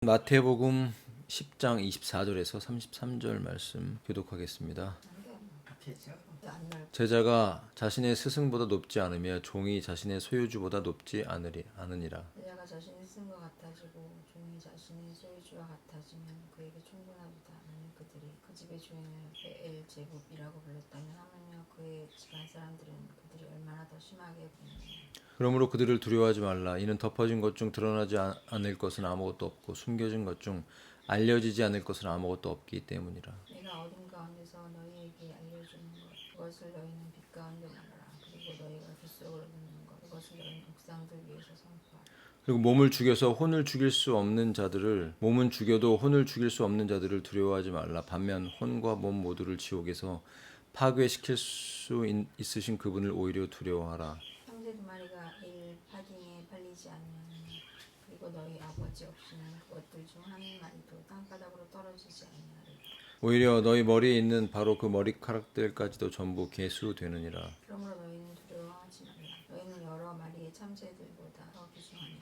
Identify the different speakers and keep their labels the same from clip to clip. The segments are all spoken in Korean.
Speaker 1: 마태복음 10장 24절에서 33절 말씀 교독하겠습니다. 제자가 자신의 스승보다 높지 않으며 종이 자신의 소유주보다 높지 않으니라.
Speaker 2: 제자가 자신의 스승과 같아지고 종이 자신의 소유주와 같아지면 그에게 충분하도다. 만일 그들이 그 집의 주인을 베엘제붑이라고 불렀다면 하물며 그의 집안 사람들은 그들이 얼마나 더 심하게 부르느냐.
Speaker 1: 그러므로 그들을 두려워하지 말라. 이는 덮어진 것 중 드러나지 않을 것은 아무것도 없고 숨겨진 것 중 알려지지 않을 것은 아무것도 없기 때문이라.
Speaker 2: 내가 어둠 가운데서 너희에게 알려주는 것, 그것을 너희는 빛 가운데 말하라. 그리고 너희가 귓속으로 듣는 것, 그것을 너희는 옥상들 위에서 선포하라.
Speaker 1: 그리고 몸을 죽여서 혼을 죽일 수 없는 자들을 몸은 죽여도 혼을 죽일 수 없는 자들을 두려워하지 말라. 반면 혼과 몸 모두를 지옥에서 파괴시킬 수 있으신 그분을 오히려 두려워하라.
Speaker 2: 형제 두 마리가 파딩에 팔리지 아니하느냐. 그리고 너희 아버지 없이는 그것들 중 한 마리도 땅바닥으로 떨어지지 아니하리라.
Speaker 1: 오히려 너희 머리에 있는 바로 그 머리카락들까지도 전부 계수되느니라.
Speaker 2: 그러므로 너희는 두려워하지 말라. 너희는 여러 마리의 참새들보다 더 귀중하니라.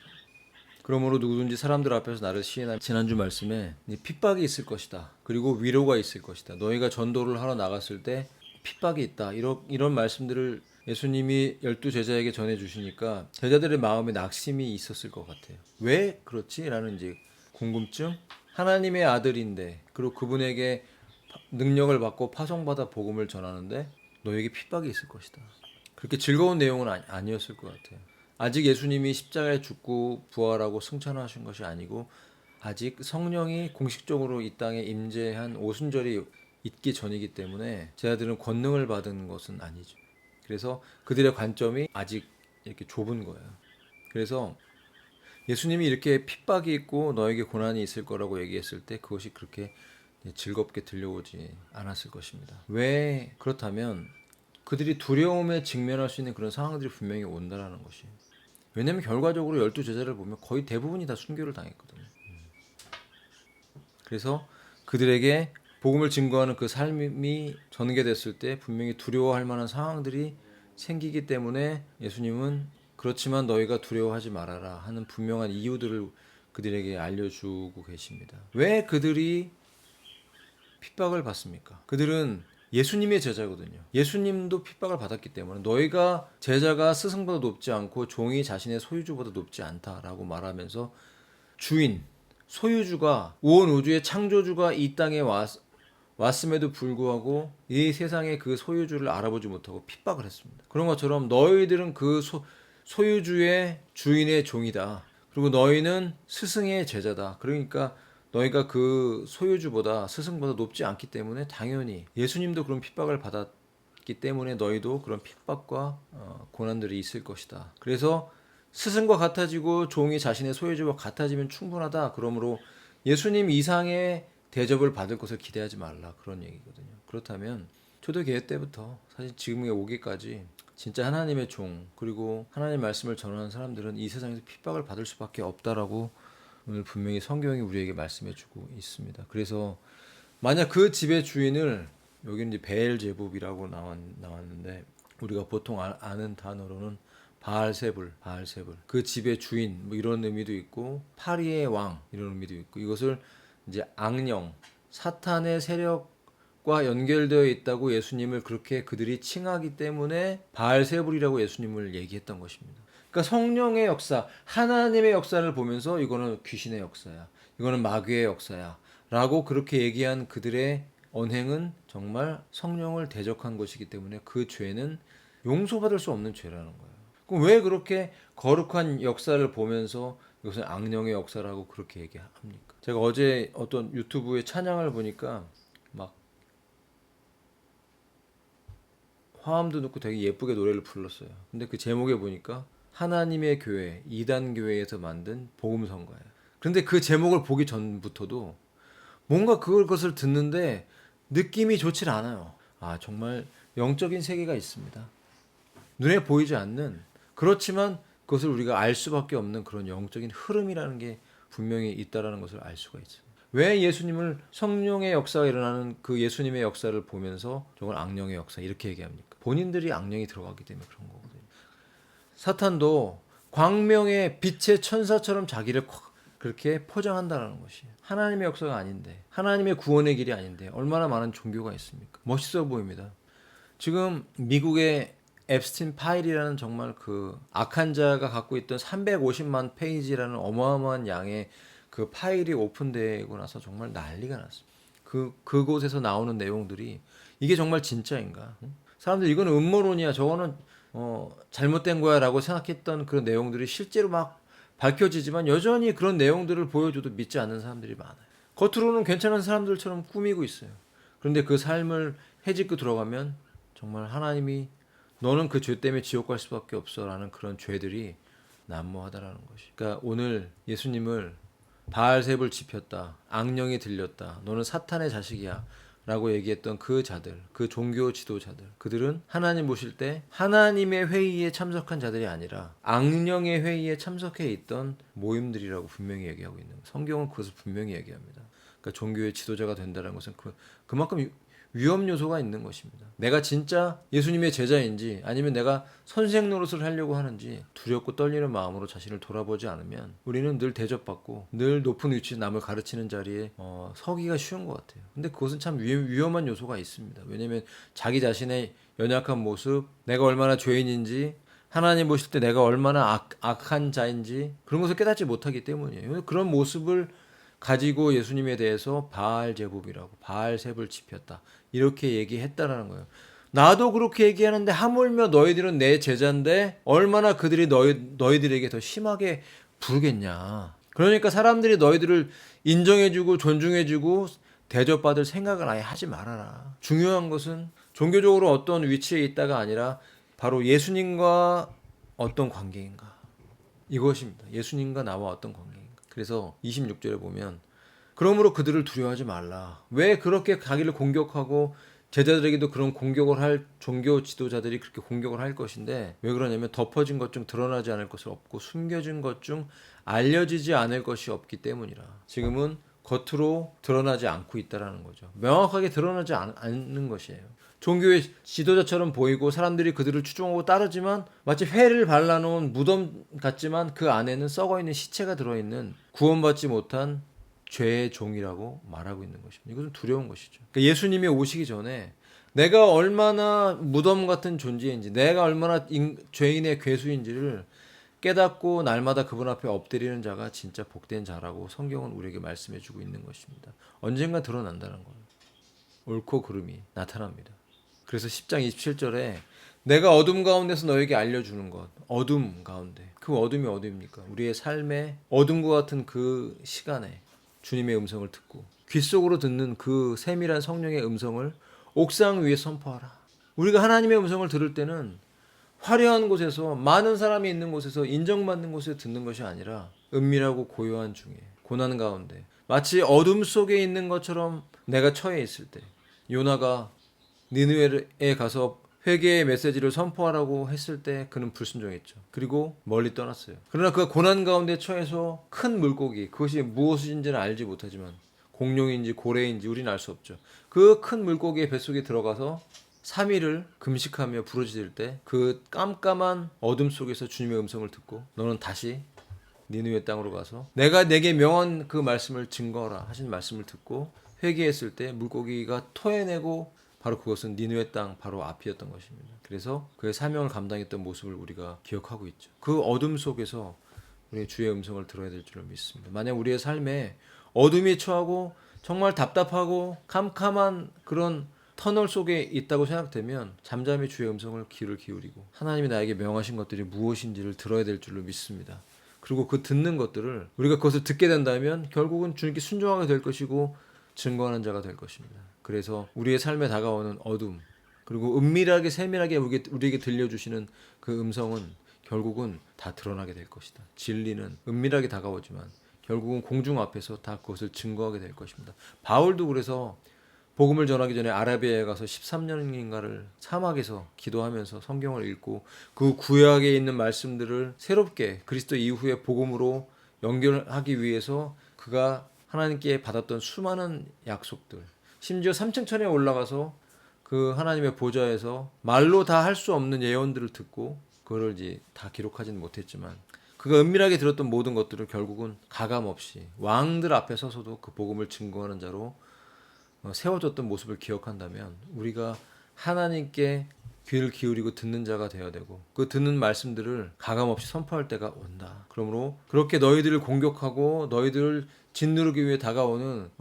Speaker 1: 그러므로 누구든지 사람들 앞에서 나를 시인하면 지난주 말씀에 핍박이 있을 것이다. 그리고 위로가 있을 것이다. 너희가 전도를 하러 나갔을 때 핍박이 있다. 이런 말씀들을 예수님이 12제자에게 전해주시니까 제자들의 마음에 낙심이 있었을 것 같아요. 왜 그렇지? 라는 이제 궁금증? 하나님의 아들인데 그리고 그분에게 능력을 받고 파송받아 복음을 전하는데 너에게 핍박이 있을 것이다. 그렇게 즐거운 내용은 아니었을 것 같아요. 아직 예수님이 십자가에 죽고 부활하고 승천하신 것이 아니고 아직 성령이 공식적으로 이 땅에 임재한 오순절이 있기 전이기 때문에 제자들은 권능을 받은 것은 아니죠. 그래서 그들의 관점이 아직 이렇게 좁은 거예요. 그래서 예수님이 이렇게 핍박이 있고 너에게 고난이 있을 거라고 얘기했을 때 그것이 그렇게 즐겁게 들려오지 않았을 것입니다. 왜 그렇다면 그들이 두려움에 직면할 수 있는 그런 상황들이 분명히 온다라는 것이에요. 왜냐하면 결과적으로 12제자를 보면 거의 대부분이 다 순교를 당했거든요. 그래서 그들에게 복음을 증거하는 그 삶이 전개됐을 때 분명히 두려워할 만한 상황들이 생기기 때문에 예수님은 그렇지만 너희가 두려워하지 말아라 하는 분명한 이유들을 그들에게 알려주고 계십니다. 왜 그들이 핍박을 받습니까? 그들은 예수님의 제자거든요. 예수님도 핍박을 받았기 때문에 너희가 제자가 스승보다 높지 않고 종이 자신의 소유주보다 높지 않다라고 말하면서 주인, 소유주가 온 우주의 창조주가 이 땅에 왔음에도 불구하고 이 세상의 그 소유주를 알아보지 못하고 핍박을 했습니다. 그런 것처럼 너희들은 그 소유주의 주인의 종이다. 그리고 너희는 스승의 제자다. 그러니까 너희가 그 소유주보다 스승보다 높지 않기 때문에 당연히 예수님도 그런 핍박을 받았기 때문에 너희도 그런 핍박과 고난들이 있을 것이다. 그래서 스승과 같아지고 종이 자신의 소유주와 같아지면 충분하다. 그러므로 예수님 이상의 대접을 받을 것을 기대하지 말라. 그런 얘기거든요. 그렇다면 초대교회 때부터 사실 지금에 오기까지 진짜 하나님의 종 그리고 하나님의 말씀을 전하는 사람들은 이 세상에서 핍박을 받을 수밖에 없다라고 오늘 분명히 성경이 우리에게 말씀해주고 있습니다. 그래서 만약 그 집의 주인을 여기는 이제 베엘제붑이라고 나왔는데 우리가 보통 아는 단어로는 바알세불 그 집의 주인 뭐 이런 의미도 있고 파리의 왕 이런 의미도 있고 이것을 이제 악령 사탄의 세력과 연결되어 있다고 예수님을 그렇게 그들이 칭하기 때문에 바알세불이라고 예수님을 얘기했던 것입니다. 그러니까 성령의 역사, 하나님의 역사를 보면서 이거는 귀신의 역사야, 이거는 마귀의 역사야 라고 그렇게 얘기한 그들의 언행은 정말 성령을 대적한 것이기 때문에 그 죄는 용서받을 수 없는 죄라는 거예요. 그럼 왜 그렇게 거룩한 역사를 보면서 이것은 악령의 역사라고 그렇게 얘기합니까? 제가 어제 어떤 유튜브의 찬양을 보니까 막 화음도 넣고 되게 예쁘게 노래를 불렀어요. 근데 그 제목에 보니까 하나님의 교회, 이단 교회에서 만든 복음 선가예요. 그런데 그 제목을 보기 전부터도 뭔가 그것을 듣는데 느낌이 좋질 않아요. 아, 정말 영적인 세계가 있습니다. 눈에 보이지 않는, 그렇지만 그것을 우리가 알 수밖에 없는 그런 영적인 흐름이라는 게 분명히 있다라는 것을 알 수가 있어요. 왜 예수님을 성령의 역사가 일어나는 그 예수님의 역사를 보면서 저걸 악령의 역사 이렇게 얘기합니까? 본인들이 악령이 들어가기 때문에 그런 거거든요. 사탄도 광명의 빛의 천사처럼 자기를 그렇게 포장한다는 것이 하나님의 역사가 아닌데, 하나님의 구원의 길이 아닌데 얼마나 많은 종교가 있습니까? 멋있어 보입니다. 지금 미국의 앱스틴 파일이라는 정말 그 악한 자가 갖고 있던 350만 페이지라는 어마어마한 양의 그 파일이 오픈되고 나서 정말 난리가 났습니다. 그곳에서 나오는 내용들이 이게 정말 진짜인가? 사람들 이거는 음모론이야. 저거는 잘못된 거야라고 생각했던 그런 내용들이 실제로 막 밝혀지지만 여전히 그런 내용들을 보여줘도 믿지 않는 사람들이 많아요. 겉으로는 괜찮은 사람들처럼 꾸미고 있어요. 그런데 그 삶을 해집고 들어가면 정말 하나님이 너는 그 죄 때문에 지옥 갈 수밖에 없어라는 그런 죄들이 난무하다라는 것이. 그러니까 오늘 예수님을 바알셉을 지폈다, 악령이 들렸다, 너는 사탄의 자식이야 라고 얘기했던 그 자들, 그 종교 지도자들, 그들은 하나님 보실 때 하나님의 회의에 참석한 자들이 아니라 악령의 회의에 참석해 있던 모임들이라고 분명히 얘기하고 있는 거예요. 성경은 그것을 분명히 얘기합니다. 그러니까 종교의 지도자가 된다는 것은 그만큼 위험 요소가 있는 것입니다. 내가 진짜 예수님의 제자인지 아니면 내가 선생 노릇을 하려고 하는지 두렵고 떨리는 마음으로 자신을 돌아보지 않으면 우리는 늘 대접받고 늘 높은 위치에 남을 가르치는 자리에 서기가 쉬운 것 같아요. 근데 그것은 참 위험한 요소가 있습니다. 왜냐하면 자기 자신의 연약한 모습, 내가 얼마나 죄인인지, 하나님 보실 때 내가 얼마나 악한 자인지 그런 것을 깨닫지 못하기 때문이에요. 그런 모습을 가지고 예수님에 대해서 바알제국이라고, 바알셉을 지폈다 이렇게 얘기했다라는 거예요. 나도 그렇게 얘기하는데 하물며 너희들은 내 제자인데 얼마나 그들이 너희들에게 더 심하게 부르겠냐. 그러니까 사람들이 너희들을 인정해주고 존중해주고 대접받을 생각을 아예 하지 말아라. 중요한 것은 종교적으로 어떤 위치에 있다가 아니라 바로 예수님과 어떤 관계인가, 이것입니다. 예수님과 나와 어떤 관계인가. 그래서 26절에 보면 그러므로 그들을 두려워하지 말라. 왜 그렇게 자기를 공격하고 제자들에게도 그런 공격을 할 종교 지도자들이 그렇게 공격을 할 것인데, 왜 그러냐면 덮어진 것 중 드러나지 않을 것이 없고 숨겨진 것 중 알려지지 않을 것이 없기 때문이라. 지금은 겉으로 드러나지 않고 있다라는 거죠. 명확하게 드러나지 않는 것이에요. 종교의 지도자처럼 보이고 사람들이 그들을 추종하고 따르지만 마치 회를 발라놓은 무덤 같지만 그 안에는 썩어있는 시체가 들어있는 구원받지 못한 죄의 종이라고 말하고 있는 것입니다. 이것은 두려운 것이죠. 그러니까 예수님이 오시기 전에 내가 얼마나 무덤 같은 존재인지, 내가 얼마나 죄인의 괴수인지를 깨닫고 날마다 그분 앞에 엎드리는 자가 진짜 복된 자라고 성경은 우리에게 말씀해주고 있는 것입니다. 언젠가 드러난다는 거예요. 옳고 그름이 나타납니다. 그래서 10장 27절에 내가 어둠 가운데서 너에게 알려주는 것, 어둠 가운데, 그 어둠이 어디입니까? 우리의 삶의 어둠과 같은 그 시간에 주님의 음성을 듣고 귀 속으로 듣는 그 세밀한 성령의 음성을 옥상 위에 선포하라. 우리가 하나님의 음성을 들을 때는 화려한 곳에서, 많은 사람이 있는 곳에서, 인정받는 곳에 듣는 것이 아니라 은밀하고 고요한 중에, 고난 가운데 마치 어둠 속에 있는 것처럼 내가 처해 있을 때, 요나가 니느웨에 가서 회개의 메시지를 선포하라고 했을 때 그는 불순종했죠. 그리고 멀리 떠났어요. 그러나 그 고난 가운데 처해서 큰 물고기, 그것이 무엇인지는 알지 못하지만 공룡인지 고래인지 우리는 알 수 없죠. 그 큰 물고기의 뱃속에 들어가서 3일을 금식하며 부르짖을 때 그 깜깜한 어둠 속에서 주님의 음성을 듣고 너는 다시 니느웨 땅으로 가서 내가 내게 명한 그 말씀을 증거하라 하신 말씀을 듣고 회개했을 때 물고기가 토해내고 바로 그것은 니느웨 땅 바로 앞이었던 것입니다. 그래서 그의 사명을 감당했던 모습을 우리가 기억하고 있죠. 그 어둠 속에서 우리 주의 음성을 들어야 될 줄로 믿습니다. 만약 우리의 삶에 어둠이 처하고 정말 답답하고 캄캄한 그런 터널 속에 있다고 생각되면 잠잠히 주의 음성을 귀를 기울이고 하나님이 나에게 명하신 것들이 무엇인지를 들어야 될 줄로 믿습니다. 그리고 그 듣는 것들을 우리가 그것을 듣게 된다면 결국은 주님께 순종하게 될 것이고 증거하는 자가 될 것입니다. 그래서 우리의 삶에 다가오는 어둠, 그리고 은밀하게 세밀하게 우리에게 들려주시는 그 음성은 결국은 다 드러나게 될 것이다. 진리는 은밀하게 다가오지만 결국은 공중 앞에서 다 그것을 증거하게 될 것입니다. 바울도 그래서 복음을 전하기 전에 아라비아에 가서 13년인가를 사막에서 기도하면서 성경을 읽고 그 구약에 있는 말씀들을 새롭게 그리스도 이후의 복음으로 연결하기 위해서 그가 하나님께 받았던 수많은 약속들, 심지어 3층 천에 올라가서 그 하나님의 보좌에서 말로 다 할 수 없는 예언들을 듣고 그거를 이제 다 기록하지는 못했지만 그가 은밀하게 들었던 모든 것들을 결국은 가감없이 왕들 앞에 서서도 그 복음을 증거하는 자로 세워졌던 모습을 기억한다면 우리가 하나님께 귀를 기울이고 듣는 자가 되어야 되고 그 듣는 말씀들을 가감없이 선포할 때가 온다. 그러므로 그렇게 너희들을 공격하고 너희들을 짓누르기 위해 다가오는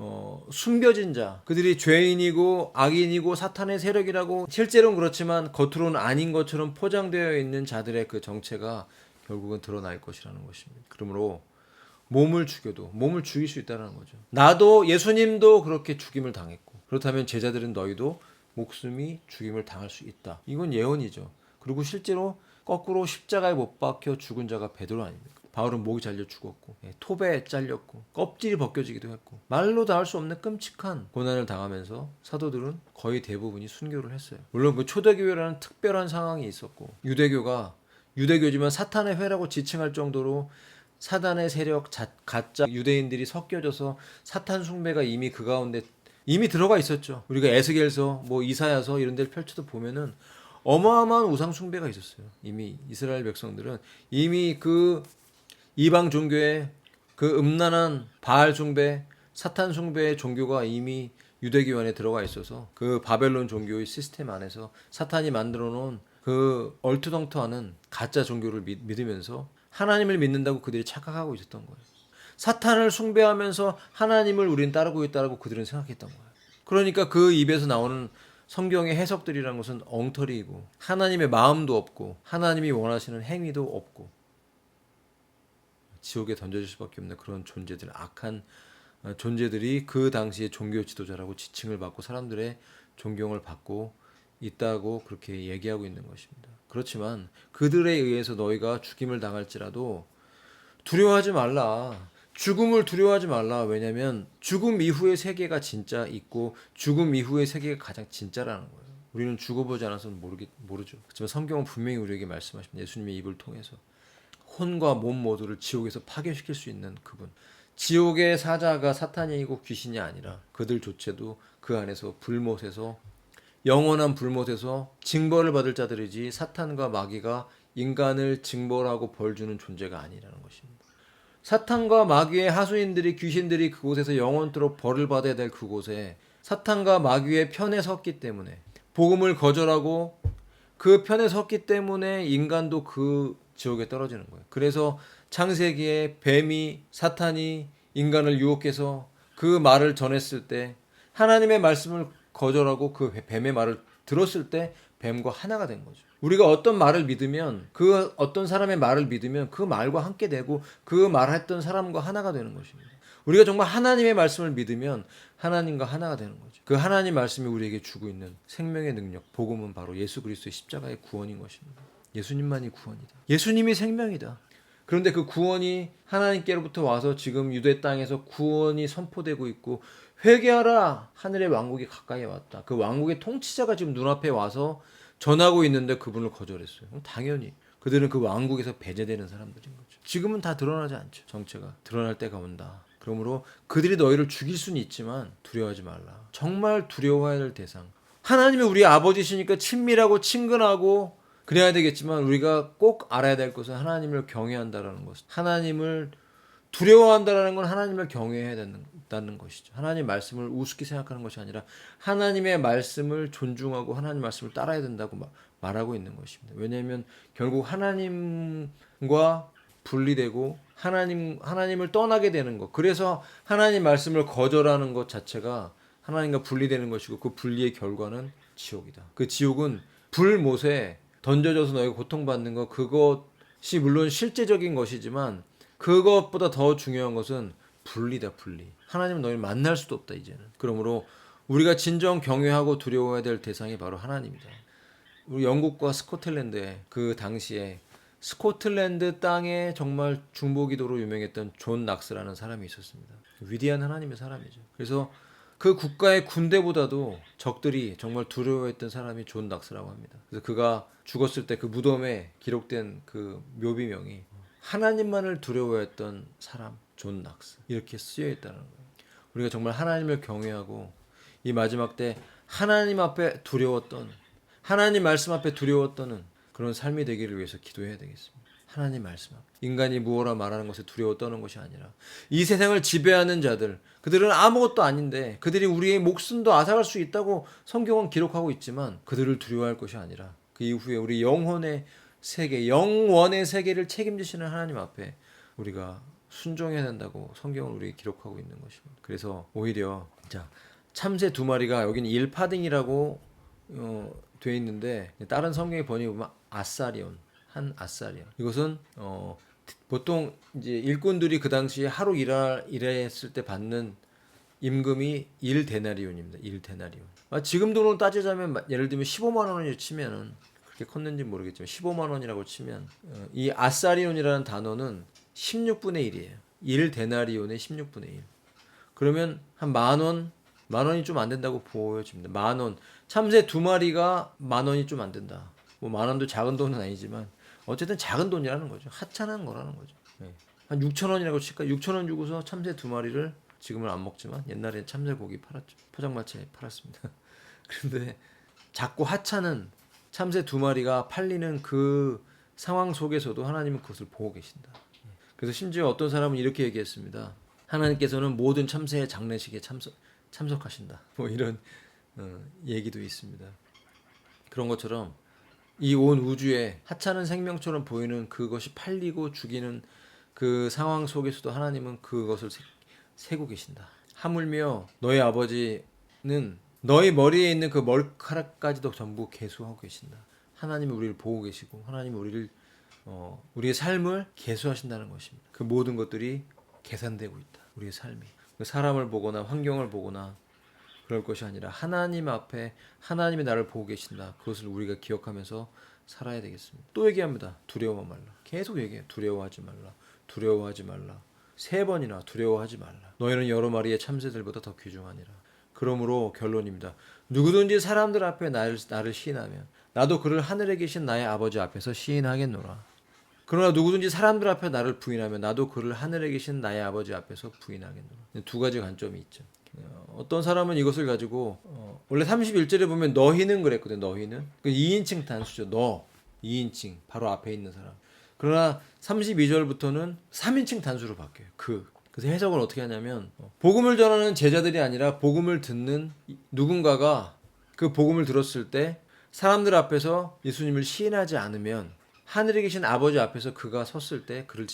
Speaker 1: 숨겨진 자, 그들이 죄인이고 악인이고 사탄의 세력이라고 실제로는 그렇지만 겉으로는 아닌 것처럼 포장되어 있는 자들의 그 정체가 결국은 드러날 것이라는 것입니다. 그러므로 몸을 죽여도 몸을 죽일 수 있다는 거죠. 나도 예수님도 그렇게 죽임을 당했고 그렇다면 제자들은 너희도 목숨이 죽임을 당할 수 있다. 이건 예언이죠. 그리고 실제로 거꾸로 십자가에 못 박혀 죽은 자가 베드로 아닙니까? 바울은 목이 잘려 죽었고 톱에 잘렸고 껍질이 벗겨지기도 했고 말로 다 할 수 없는 끔찍한 고난을 당하면서 사도들은 거의 대부분이 순교를 했어요. 물론 그 초대교회라는 특별한 상황이 있었고 유대교가 유대교지만 사탄의 회라고 지칭할 정도로 사단의 세력, 가짜 유대인들이 섞여져서 사탄 숭배가 이미 그 가운데 이미 들어가 있었죠. 우리가 에스겔서, 이사야서 이런 데를 펼쳐도 보면은 어마어마한 우상 숭배가 있었어요. 이미 이스라엘 백성들은 이미 그 이방 종교의 그 음란한 바알 숭배, 사탄 숭배의 종교가 이미 유대교 안에 들어가 있어서 그 바벨론 종교의 시스템 안에서 사탄이 만들어 놓은 그 얼토당토하는 가짜 종교를 믿으면서 하나님을 믿는다고 그들이 착각하고 있었던 거예요. 사탄을 숭배하면서 하나님을 우리는 따르고 있다고 그들은 생각했던 거예요. 그러니까 그 입에서 나오는 성경의 해석들이라는 것은 엉터리이고 하나님의 마음도 없고 하나님이 원하시는 행위도 없고 지옥에 던져질 수밖에 없는 그런 존재들, 악한 존재들이 그 당시에 종교 지도자라고 지칭을 받고 사람들의 존경을 받고 있다고 그렇게 얘기하고 있는 것입니다. 그렇지만 그들에 의해서 너희가 죽임을 당할지라도 두려워하지 말라. 죽음을 두려워하지 말라. 왜냐하면 죽음 이후의 세계가 진짜 있고 죽음 이후의 세계가 가장 진짜라는 거예요. 우리는 죽어보지 않아서는 모르죠. 하지만 성경은 분명히 우리에게 말씀하십니다. 예수님의 입을 통해서 혼과 몸 모두를 지옥에서 파괴시킬 수 있는 그분. 지옥의 사자가 사탄이고 귀신이 아니라 그들조차도 그 안에서 불못에서 영원한 불못에서 징벌을 받을 자들이지 사탄과 마귀가 인간을 징벌하고 벌주는 존재가 아니라는 것입니다. 사탄과 마귀의 하수인들이 귀신들이 그곳에서 영원토록 벌을 받아야 될 그곳에 사탄과 마귀의 편에 섰기 때문에 복음을 거절하고 그 편에 섰기 때문에 인간도 그 지옥에 떨어지는 거예요. 그래서 창세기에 뱀이 사탄이 인간을 유혹해서 그 말을 전했을 때 하나님의 말씀을 거절하고 그 뱀의 말을 들었을 때 뱀과 하나가 된 거죠. 우리가 어떤 말을 믿으면 그 어떤 사람의 말을 믿으면 그 말과 함께 되고 그 말했던 사람과 하나가 되는 것입니다. 우리가 정말 하나님의 말씀을 믿으면 하나님과 하나가 되는 거죠. 그 하나님 말씀이 우리에게 주고 있는 생명의 능력, 복음은 바로 예수 그리스도의 십자가의 구원인 것입니다. 예수님만이 구원이다. 예수님이 생명이다. 그런데 그 구원이 하나님께로부터 와서 지금 유대 땅에서 구원이 선포되고 있고 회개하라. 하늘의 왕국이 가까이 왔다. 그 왕국의 통치자가 지금 눈앞에 와서 전하고 있는데 그분을 거절했어요. 당연히 그들은 그 왕국에서 배제되는 사람들인 거죠. 지금은 다 드러나지 않죠. 정체가 드러날 때가 온다. 그러므로 그들이 너희를 죽일 수는 있지만 두려워하지 말라. 정말 두려워해야 될 대상. 하나님이 우리 아버지시니까 친밀하고 친근하고 그래야 되겠지만 우리가 꼭 알아야 될 것은 하나님을 경외한다라는 것. 하나님을 두려워한다라는 건 하나님을 경외해야 된다는 것이죠. 하나님 말씀을 우습게 생각하는 것이 아니라 하나님의 말씀을 존중하고 하나님 말씀을 따라야 된다고 말하고 있는 것입니다. 왜냐하면 결국 하나님과 분리되고 하나님을 떠나게 되는 것. 그래서 하나님 말씀을 거절하는 것 자체가 하나님과 분리되는 것이고 그 분리의 결과는 지옥이다. 그 지옥은 불못에 던져져서 너희가 고통받는 것, 그것이 물론 실제적인 것이지만 그것보다 더 중요한 것은 분리다. 분리. 하나님은 너희를 만날 수도 없다 이제는. 그러므로 우리가 진정 경외하고 두려워해야 될 대상이 바로 하나님이다. 우리 영국과 스코틀랜드의 그 당시에 스코틀랜드 땅에 정말 중보기도로 유명했던 존 낙스라는 사람이 있었습니다. 위대한 하나님의 사람이죠. 그래서 그 국가의 군대보다도 적들이 정말 두려워했던 사람이 존 낙스라고 합니다. 그래서 그가 죽었을 때 그 무덤에 기록된 그 묘비명이 하나님만을 두려워했던 사람 존 낙스 이렇게 쓰여 있다는 거예요. 우리가 정말 하나님을 경외하고 이 마지막 때 하나님 앞에 두려웠던 하나님 말씀 앞에 두려웠던 그런 삶이 되기를 위해서 기도해야 되겠습니다. 하나님 말씀 앞에. 인간이 무엇라 말하는 것에 두려워 떠는 것이 아니라 이 세상을 지배하는 자들, 그들은 아무것도 아닌데 그들이 우리의 목숨도 앗아갈 수 있다고 성경은 기록하고 있지만 그들을 두려워할 것이 아니라 그 이후에 우리 영혼의 세계, 영원의 세계를 책임지시는 하나님 앞에 우리가 순종해야 된다고 성경은 우리에게 기록하고 있는 것입니다. 그래서 오히려 자, 참새 두 마리가 여기는 일파딩이라고 되어 있는데 다른 성경의 번역에 보면 아사리온, 한 아사리온. 이것은 보통 이제 일꾼들이 그 당시에 하루 일했을 때 받는 임금이 1데나리온입니다. 1데나리온. 지금 돈으로 따지자면 예를 들면 15만 원을 치면은 그렇게 컸는지 모르겠지만 15만 원이라고 치면 이 아사리온이라는 단어는 16분의 1이에요. 1데나리온의 16분의 1. 그러면 한 만 원이 좀 안 된다고 보여집니다. 만 원. 참새 두 마리가 만 원이 좀 안 된다. 뭐 만 원도 작은 돈은 아니지만 어쨌든 작은 돈이라는 거죠. 하찮은 거라는 거죠. 네. 한 6천 원이라고 칠까? 6천 원 주고서 참새 두 마리를 지금은 안 먹지만 옛날에 참새 고기 팔았죠. 포장마차에 팔았습니다. 그런데 작고 하찮은 참새 두 마리가 팔리는 그 상황 속에서도 하나님은 그것을 보고 계신다. 그래서 심지어 어떤 사람은 이렇게 얘기했습니다. 하나님께서는 모든 참새의 장례식에 참석하신다. 뭐 이런 얘기도 있습니다. 그런 것처럼 이 온 우주에 하찮은 생명처럼 보이는 그것이 팔리고 죽이는 그 상황 속에서도 하나님은 그것을 세고 계신다. 하물며 너희 아버지는 너희 머리에 있는 그 머리카락까지도 전부 계수하고 계신다. 하나님이 우리를 보고 계시고 하나님이 우리의 삶을 계수하신다는 것입니다. 그 모든 것들이 계산되고 있다. 우리의 삶이. 사람을 보거나 환경을 보거나 그럴 것이 아니라 하나님 앞에 하나님이 나를 보고 계신다. 그것을 우리가 기억하면서 살아야 되겠습니다. 또 얘기합니다. 두려워 말라. 계속 얘기해요. 두려워하지 말라. 두려워하지 말라. 3번이나 두려워하지 말라. 너희는 여러 마리의 참새들보다 더 귀중하니라. 그러므로 결론입니다. 누구든지 사람들 앞에 나를 시인하면 나도 그를 하늘에 계신 나의 아버지 앞에서 시인하겠노라. 그러나 누구든지 사람들 앞에 나를 부인하면 나도 그를 하늘에 계신 나의 아버지 앞에서 부인하겠노라. 두 가지 관점이 있죠. 어떤 사람은 이것을 가지고 원래 31절에 보면 너희는 그랬거든. 너희는 그 2인칭 단수죠. 너 2인칭 바로 앞에 있는 사람. 그러나 32절부터는 3인칭 단수로 바뀌어요. 그래서 해석을 어떻게 하냐면 복음을 전하는 제자들이 아니라 복음을 듣는 누군가가 그 복음을 들었을 때 사람들 앞에서 예수님을 시인하지 않으면 하늘에 계신 아버지 앞에서 그가 섰을 때 그를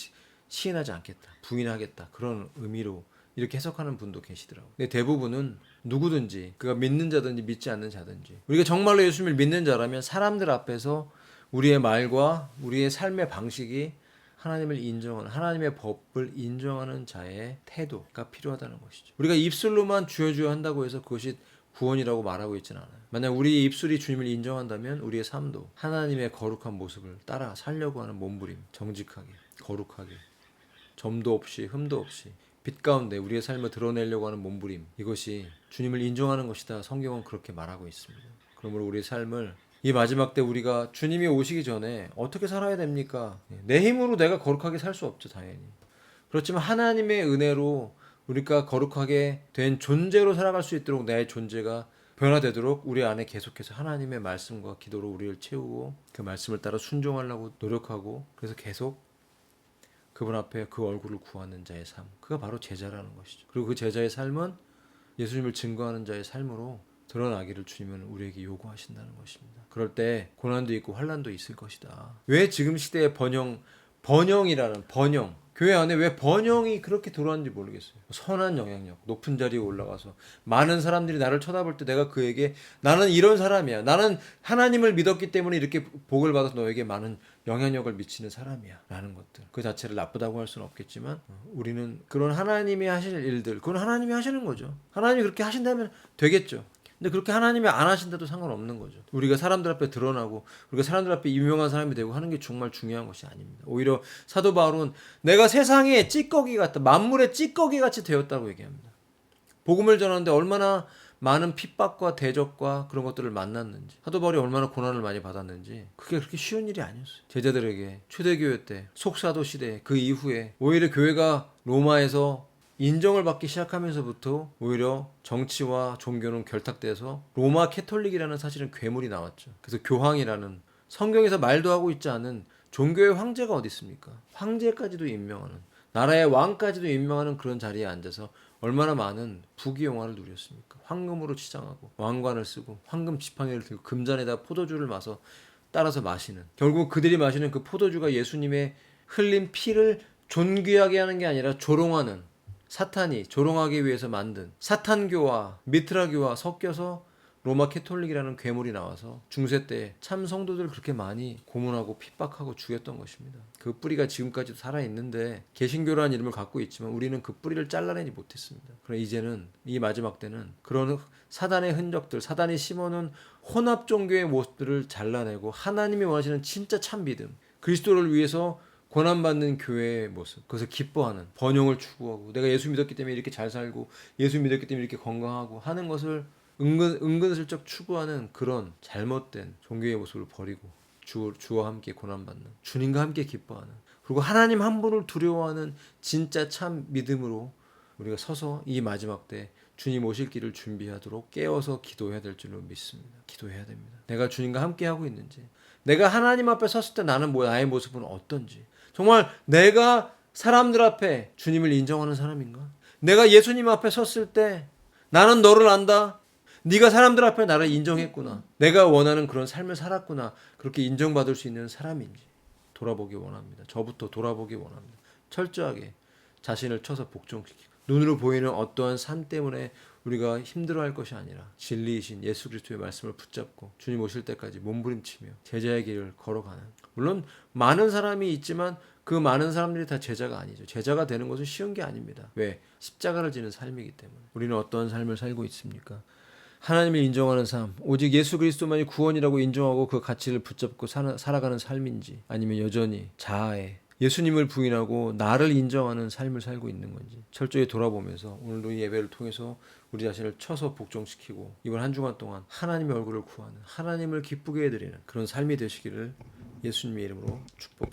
Speaker 1: 시인하지 않겠다. 부인하겠다. 그런 의미로 이렇게 해석하는 분도 계시더라고요. 근데 대부분은 누구든지 그가 믿는 자든지 믿지 않는 자든지 우리가 정말로 예수님을 믿는 자라면 사람들 앞에서 우리의 말과 우리의 삶의 방식이 하나님을 인정하는 하나님의 법을 인정하는 자의 태도가 필요하다는 것이죠. 우리가 입술로만 주여 주여 한다고 해서 그것이 구원이라고 말하고 있지는 않아요. 만약 우리의 입술이 주님을 인정한다면 우리의 삶도 하나님의 거룩한 모습을 따라 살려고 하는 몸부림, 정직하게, 거룩하게, 점도 없이 흠도 없이 빛 가운데 우리의 삶을 드러내려고 하는 몸부림, 이것이 주님을 인정하는 것이다. 성경은 그렇게 말하고 있습니다. 그러므로 우리의 삶을 이 마지막 때 우리가 주님이 오시기 전에 어떻게 살아야 됩니까? 내 힘으로 내가 거룩하게 살 수 없죠, 당연히. 그렇지만 하나님의 은혜로 우리가 거룩하게 된 존재로 살아갈 수 있도록 내 존재가 변화되도록 우리 안에 계속해서 하나님의 말씀과 기도로 우리를 채우고 그 말씀을 따라 순종하려고 노력하고 그래서 계속 그분 앞에 그 얼굴을 구하는 자의 삶, 그가 바로 제자라는 것이죠. 그리고 그 제자의 삶은 예수님을 증거하는 자의 삶으로 드러나기를 주님은 우리에게 요구하신다는 것입니다. 그럴 때 고난도 있고 환난도 있을 것이다. 왜 지금 시대에 번영이라는 번영, 교회 안에 왜 번영이 그렇게 들어왔는지 모르겠어요. 선한 영향력, 높은 자리에 올라가서 많은 사람들이 나를 쳐다볼 때 내가 그에게 나는 이런 사람이야. 나는 하나님을 믿었기 때문에 이렇게 복을 받아서 너에게 많은 영향력을 미치는 사람이야. 라는 것들. 그 자체를 나쁘다고 할 수는 없겠지만 우리는 그런 하나님이 하실 일들, 그건 하나님이 하시는 거죠. 하나님이 그렇게 하신다면 되겠죠. 근데 그렇게 하나님이 안 하신다도 상관없는 거죠. 우리가 사람들 앞에 드러나고 우리가 사람들 앞에 유명한 사람이 되고 하는 게 정말 중요한 것이 아닙니다. 오히려 사도 바울은 내가 세상의 찌꺼기 같다. 만물의 찌꺼기 같이 되었다고 얘기합니다. 복음을 전하는데 얼마나 많은 핍박과 대적과 그런 것들을 만났는지, 사도 바울이 얼마나 고난을 많이 받았는지, 그게 그렇게 쉬운 일이 아니었어요. 제자들에게 초대교회 때, 속사도 시대 그 이후에 오히려 교회가 로마에서 인정을 받기 시작하면서부터 오히려 정치와 종교는 결탁돼서 로마 캐톨릭이라는 사실은 괴물이 나왔죠. 그래서 교황이라는 성경에서 말도 하고 있지 않은 종교의 황제가 어디 있습니까? 황제까지도 임명하는, 나라의 왕까지도 임명하는 그런 자리에 앉아서 얼마나 많은 부귀영화를 누렸습니까? 황금으로 치장하고 왕관을 쓰고 황금 지팡이를 들고 금잔에다 포도주를 마서 따라서 마시는, 결국 그들이 마시는 그 포도주가 예수님의 흘린 피를 존귀하게 하는 게 아니라 조롱하는, 사탄이 조롱하기 위해서 만든 사탄교와 미트라교와 섞여서 로마 캐톨릭이라는 괴물이 나와서 중세 때 참 성도들 그렇게 많이 고문하고 핍박하고 죽였던 것입니다. 그 뿌리가 지금까지도 살아있는데 개신교라는 이름을 갖고 있지만 우리는 그 뿌리를 잘라내지 못했습니다. 그럼 이제는 이 마지막 때는 그런 사단의 흔적들, 사단이 심어놓은 혼합 종교의 모습들을 잘라내고 하나님이 원하시는 진짜 참 믿음, 그리스도를 위해서 고난받는 교회의 모습, 그것을 기뻐하는, 번영을 추구하고 내가 예수 믿었기 때문에 이렇게 잘 살고 예수 믿었기 때문에 이렇게 건강하고 하는 것을 은근슬쩍 추구하는 그런 잘못된 종교의 모습을 버리고 주와 함께 고난받는, 주님과 함께 기뻐하는, 그리고 하나님 한 분을 두려워하는 진짜 참 믿음으로 우리가 서서 이 마지막 때 주님 오실 길을 준비하도록 깨어서 기도해야 될 줄로 믿습니다. 기도해야 됩니다. 내가 주님과 함께 하고 있는지, 내가 하나님 앞에 섰을 때 나는 나의 모습은 어떤지, 정말 내가 사람들 앞에 주님을 인정하는 사람인가? 내가 예수님 앞에 섰을 때 나는 너를 안다. 네가 사람들 앞에 나를 인정했구나. 내가 원하는 그런 삶을 살았구나. 그렇게 인정받을 수 있는 사람인지 돌아보기 원합니다. 저부터 돌아보기 원합니다. 철저하게 자신을 쳐서 복종시키고 눈으로 보이는 어떠한 삶 때문에 우리가 힘들어할 것이 아니라 진리이신 예수 그리스도의 말씀을 붙잡고 주님 오실 때까지 몸부림치며 제자의 길을 걸어가는, 물론 많은 사람이 있지만 그 많은 사람들이 다 제자가 아니죠. 제자가 되는 것은 쉬운 게 아닙니다. 왜? 십자가를 지는 삶이기 때문에. 우리는 어떠한 삶을 살고 있습니까? 하나님을 인정하는 삶, 오직 예수 그리스도만이 구원이라고 인정하고 그 가치를 붙잡고 살아가는 삶인지, 아니면 여전히 자아에 예수님을 부인하고 나를 인정하는 삶을 살고 있는 건지 철저히 돌아보면서 오늘도 이 예배를 통해서 우리 자신을 쳐서 복종시키고 이번 한 주간 동안 하나님의 얼굴을 구하는, 하나님을 기쁘게 해드리는 그런 삶이 되시기를 예수님의 이름으로 축복합니다.